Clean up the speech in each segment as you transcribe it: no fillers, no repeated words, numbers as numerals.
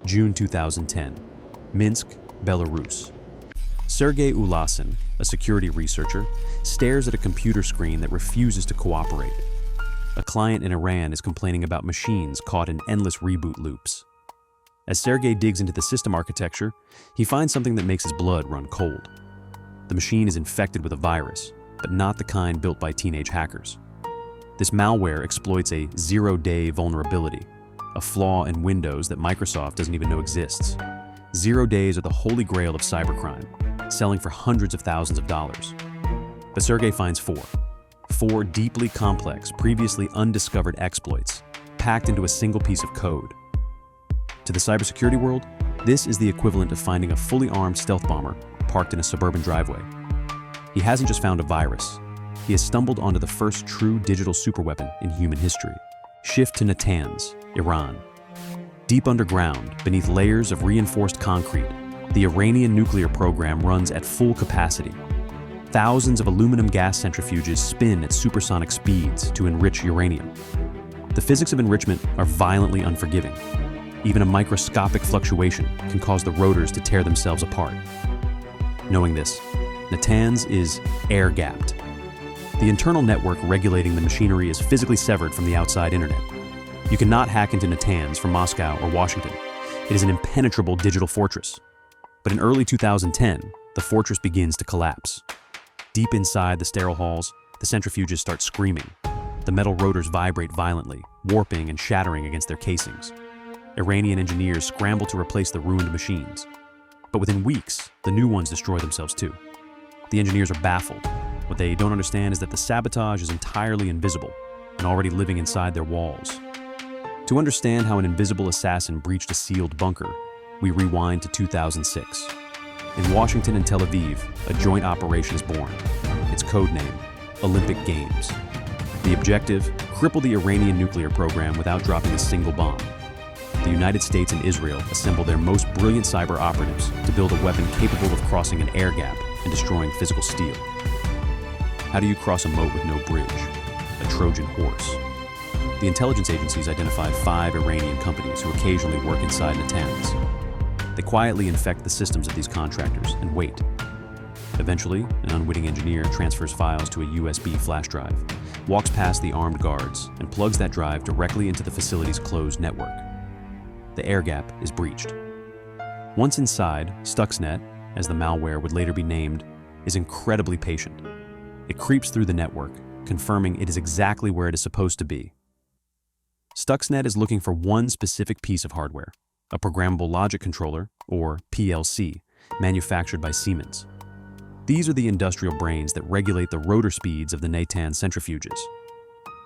June 2010, Minsk, Belarus. Sergey Ulasen, a security researcher, stares at a computer screen that refuses to cooperate. A client in Iran is complaining about machines caught in endless reboot loops. As Sergey digs into the system architecture, he finds something that makes his blood run cold. The machine is infected with a virus, but not the kind built by teenage hackers. This malware exploits a zero-day vulnerability, a flaw in Windows that Microsoft doesn't even know exists. 0 days are the holy grail of cybercrime, selling for hundreds of thousands of dollars. But Sergey finds four deeply complex, previously undiscovered exploits, packed into a single piece of code. To the cybersecurity world, this is the equivalent of finding a fully armed stealth bomber parked in a suburban driveway. He hasn't just found a virus, he has stumbled onto the first true digital superweapon in human history. Shift to Natanz, Iran. Deep underground, beneath layers of reinforced concrete, the Iranian nuclear program runs at full capacity. Thousands of aluminum gas centrifuges spin at supersonic speeds to enrich uranium. The physics of enrichment are violently unforgiving. Even a microscopic fluctuation can cause the rotors to tear themselves apart. Knowing this, Natanz is air-gapped. The internal network regulating the machinery is physically severed from the outside internet. You cannot hack into Natanz from Moscow or Washington. It is an impenetrable digital fortress. But in early 2010, the fortress begins to collapse. Deep inside the sterile halls, the centrifuges start screaming. The metal rotors vibrate violently, warping and shattering against their casings. Iranian engineers scramble to replace the ruined machines. But within weeks, the new ones destroy themselves too. The engineers are baffled. What they don't understand is that the sabotage is entirely invisible and already living inside their walls. To understand how an invisible assassin breached a sealed bunker, we rewind to 2006. In Washington and Tel Aviv, a joint operation is born. Its code name, Olympic Games. The objective, cripple the Iranian nuclear program without dropping a single bomb. The United States and Israel assemble their most brilliant cyber operatives to build a weapon capable of crossing an air gap and destroying physical steel. How do you cross a moat with no bridge? A Trojan horse. The intelligence agencies identified 5 Iranian companies who occasionally work inside Natanz. They quietly infect the systems of these contractors and wait. Eventually, an unwitting engineer transfers files to a USB flash drive, walks past the armed guards, and plugs that drive directly into the facility's closed network. The air gap is breached. Once inside, Stuxnet, as the malware would later be named, is incredibly patient. It creeps through the network, confirming it is exactly where it is supposed to be. Stuxnet is looking for one specific piece of hardware, a programmable logic controller, or PLC, manufactured by Siemens. These are the industrial brains that regulate the rotor speeds of the Natanz centrifuges.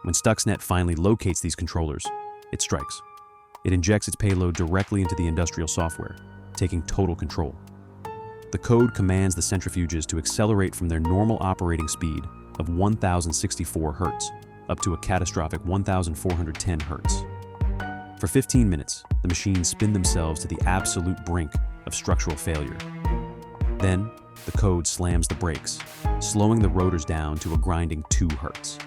When Stuxnet finally locates these controllers, it strikes. It injects its payload directly into the industrial software, taking total control. The code commands the centrifuges to accelerate from their normal operating speed of 1,064 Hz up to a catastrophic 1,410 Hz. For 15 minutes, the machines spin themselves to the absolute brink of structural failure. Then, the code slams the brakes, slowing the rotors down to a grinding 2 Hz.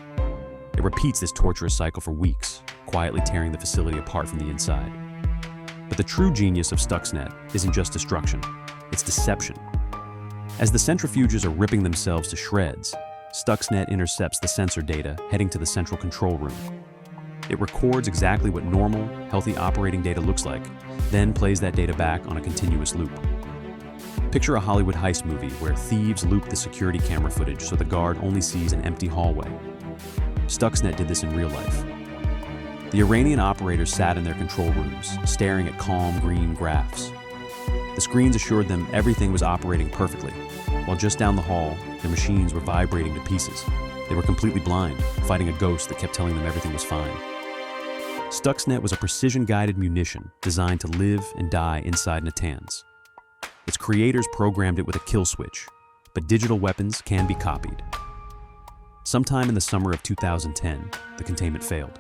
It repeats this torturous cycle for weeks, quietly tearing the facility apart from the inside. But the true genius of Stuxnet isn't just destruction, it's deception. As the centrifuges are ripping themselves to shreds, Stuxnet intercepts the sensor data heading to the central control room. It records exactly what normal, healthy operating data looks like, then plays that data back on a continuous loop. Picture a Hollywood heist movie where thieves loop the security camera footage so the guard only sees an empty hallway. Stuxnet did this in real life. The Iranian operators sat in their control rooms, staring at calm green graphs. The screens assured them everything was operating perfectly, while just down the hall, their machines were vibrating to pieces. They were completely blind, fighting a ghost that kept telling them everything was fine. Stuxnet was a precision-guided munition designed to live and die inside Natanz. Its creators programmed it with a kill switch, but digital weapons can be copied. Sometime in the summer of 2010, the containment failed.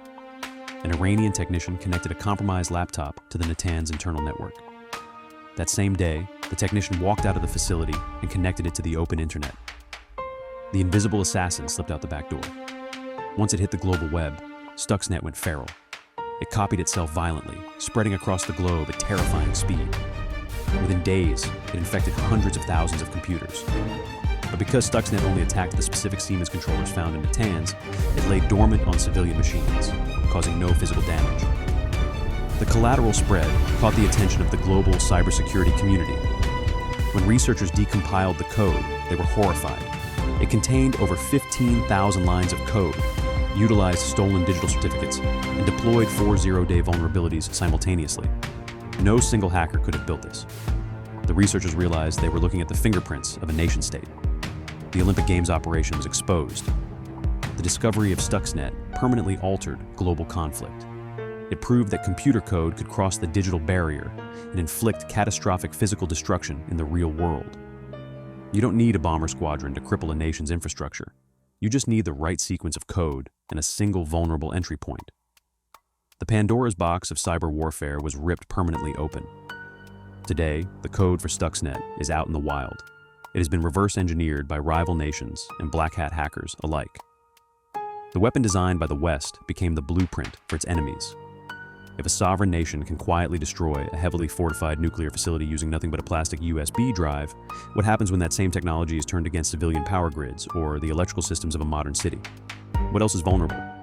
An Iranian technician connected a compromised laptop to the Natanz internal network. That same day, the technician walked out of the facility and connected it to the open internet. The invisible assassin slipped out the back door. Once it hit the global web, Stuxnet went feral. It copied itself violently, spreading across the globe at terrifying speed. Within days, it infected hundreds of thousands of computers. But because Stuxnet only attacked the specific Siemens controllers found in Natanz, it lay dormant on civilian machines, causing no physical damage. The collateral spread caught the attention of the global cybersecurity community. When researchers decompiled the code, they were horrified. It contained over 15,000 lines of code, utilized stolen digital certificates, and deployed 4 zero-day vulnerabilities simultaneously. No single hacker could have built this. The researchers realized they were looking at the fingerprints of a nation-state. The Olympic Games operation was exposed. The discovery of Stuxnet permanently altered global conflict. It proved that computer code could cross the digital barrier and inflict catastrophic physical destruction in the real world. You don't need a bomber squadron to cripple a nation's infrastructure. You just need the right sequence of code and a single vulnerable entry point. The Pandora's box of cyber warfare was ripped permanently open. Today, the code for Stuxnet is out in the wild. It has been reverse engineered by rival nations and black hat hackers alike. The weapon designed by the West became the blueprint for its enemies. If a sovereign nation can quietly destroy a heavily fortified nuclear facility using nothing but a plastic USB drive, what happens when that same technology is turned against civilian power grids or the electrical systems of a modern city? What else is vulnerable?